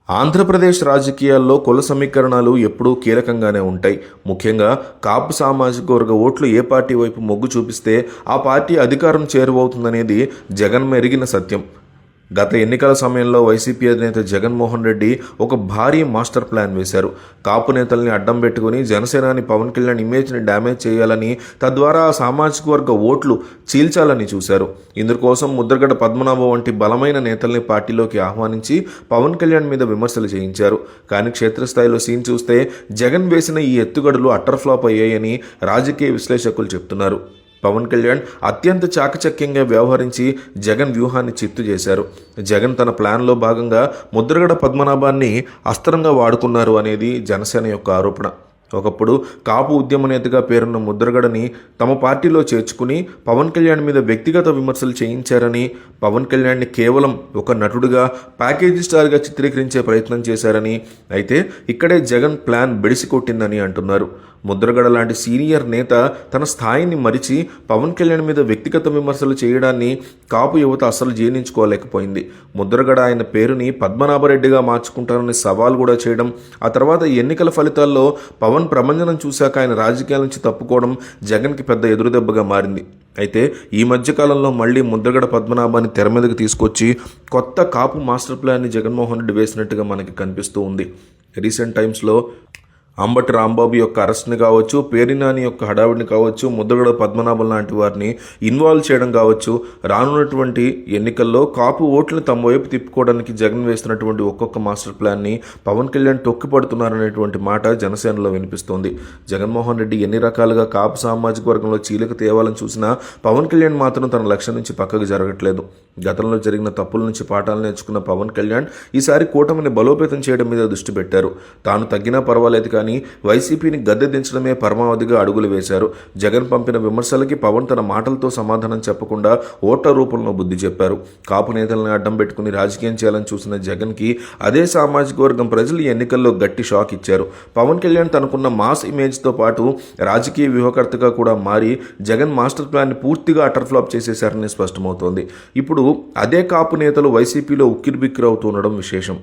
ఆంధ్రప్రదేశ్ రాజకీయాల్లో కుల సమీకరణాలు ఎప్పుడూ కీలకంగానే ఉంటాయి. ముఖ్యంగా కాపు సామాజిక వర్గ ఓట్లు ఏ పార్టీ వైపు మొగ్గు చూపిస్తే ఆ పార్టీ అధికారం చేరువవుతుందనేది జగన్ మెరిగిన సత్యం. గత ఎన్నికల సమయంలో వైసీపీ అధినేత జగన్మోహన్ రెడ్డి ఒక భారీ మాస్టర్ ప్లాన్ వేశారు. కాపు నేతల్ని అడ్డం పెట్టుకుని జనసేనాని పవన్ కళ్యాణ్ ఇమేజ్ని డ్యామేజ్ చేయాలని, తద్వారా ఆ సామాజిక వర్గ ఓట్లు చీల్చాలని చూశారు. ఇందుకోసం ముద్రగడ పద్మనాభం వంటి బలమైన నేతల్ని పార్టీలోకి ఆహ్వానించి పవన్ కళ్యాణ్ మీద విమర్శలు చేయించారు. కానీ క్షేత్రస్థాయిలో సీన్ చూస్తే జగన్ వేసిన ఈ ఎత్తుగడలు అట్టర్ ఫ్లాప్ అయ్యాయని రాజకీయ విశ్లేషకులు చెప్తున్నారు. పవన్ కళ్యాణ్ అత్యంత చాకచక్యంగా వ్యవహరించి జగన్ వ్యూహాన్ని చిత్తు చేశారు. జగన్ తన ప్లాన్లో భాగంగా ముద్రగడ పద్మనాభాన్ని అస్త్రంగా వాడుకున్నారు అనేది జనసేన యొక్క ఆరోపణ. ఒకప్పుడు కాపు ఉద్యమ నేతగా పేరున్న ముద్రగడని తమ పార్టీలో చేర్చుకుని పవన్ కళ్యాణ్ మీద వ్యక్తిగత విమర్శలు చేయించారని, పవన్ కళ్యాణ్ని కేవలం ఒక నటుడిగా ప్యాకేజీ స్టార్గా చిత్రీకరించే ప్రయత్నం చేశారని, అయితే ఇక్కడే జగన్ ప్లాన్ బెడిసి కొట్టిందని అంటున్నారు. ముద్రగడ లాంటి సీనియర్ నేత తన స్థాయిని మరిచి పవన్ కళ్యాణ్ మీద వ్యక్తిగత విమర్శలు చేయడాన్ని కాపు యువత అస్సలు జీర్ణించుకోలేకపోయింది. ముద్రగడ ఆయన పేరుని పద్మనాభరెడ్డిగా మార్చుకుంటారని సవాల్ కూడా చేయడం, ఆ తర్వాత ఎన్నికల ఫలితాల్లో పవన్ ప్రభంజనం చూశాక ఆయన రాజకీయాల నుంచి తప్పుకోవడం జగన్కి పెద్ద ఎదురుదెబ్బగా మారింది. అయితే ఈ మధ్యకాలంలో మళ్ళీ ముద్రగడ పద్మనాభాన్ని తెర మీదకి తీసుకొచ్చి కొత్త కాపు మాస్టర్ ప్లాన్ని జగన్మోహన్ రెడ్డి వేసినట్టుగా మనకి కనిపిస్తూ ఉంది. రీసెంట్ టైమ్స్లో అంబటి రాంబాబు యొక్క అరెస్ట్ని కావచ్చు, పేరినాని యొక్క హడావిడిని కావచ్చు, ముద్రగడ పద్మనాభం లాంటి వారిని ఇన్వాల్వ్ చేయడం కావచ్చు, రానున్నటువంటి ఎన్నికల్లో కాపు ఓట్లను తమ వైపు తిప్పుకోవడానికి జగన్ వేస్తున్నటువంటి ఒక్కొక్క మాస్టర్ ప్లాన్ని పవన్ కళ్యాణ్ తొక్కిపడుతున్నారనేటువంటి మాట జనసేనలో వినిపిస్తోంది. జగన్మోహన్ రెడ్డి ఎన్ని రకాలుగా కాపు సామాజిక వర్గంలో చీలిక తేవాలని చూసినా పవన్ కళ్యాణ్ మాత్రం తన లక్ష్యం నుంచి పక్కకు జరగట్లేదు. గతంలో జరిగిన తప్పుల నుంచి పాఠాలు నేర్చుకున్న పవన్ కళ్యాణ్ ఈసారి కూటమిని బలోపేతం చేయడం మీద దృష్టి పెట్టారు. తాను తగ్గినా పర్వాలేదు కానీ వైసీపీని గద్దె దించడమే పరమావధిగా అడుగులు వేశారు. జగన్ పంపిన విమర్శలకి పవన్ తన మాటలతో సమాధానం చెప్పకుండా ఓట్ల రూపంలో బుద్ధి చెప్పారు. కాపు నేతలను అడ్డం పెట్టుకుని రాజకీయం చేయాలని చూసిన జగన్కి అదే సామాజిక వర్గం ప్రజలు ఈ ఎన్నికల్లో గట్టి షాక్ ఇచ్చారు. పవన్ కళ్యాణ్ తనకున్న మాస్ ఇమేజ్తో పాటు రాజకీయ వ్యూహకర్తగా కూడా మారి జగన్ మాస్టర్ ప్లాన్ని పూర్తిగా అటర్ ఫ్లాప్ చేసేశారని స్పష్టమవుతోంది. ఇప్పుడు అదే కాపు నేతలు వైసీపీలో ఉక్కిరిబిక్కిరవుతుండడం విశేషం.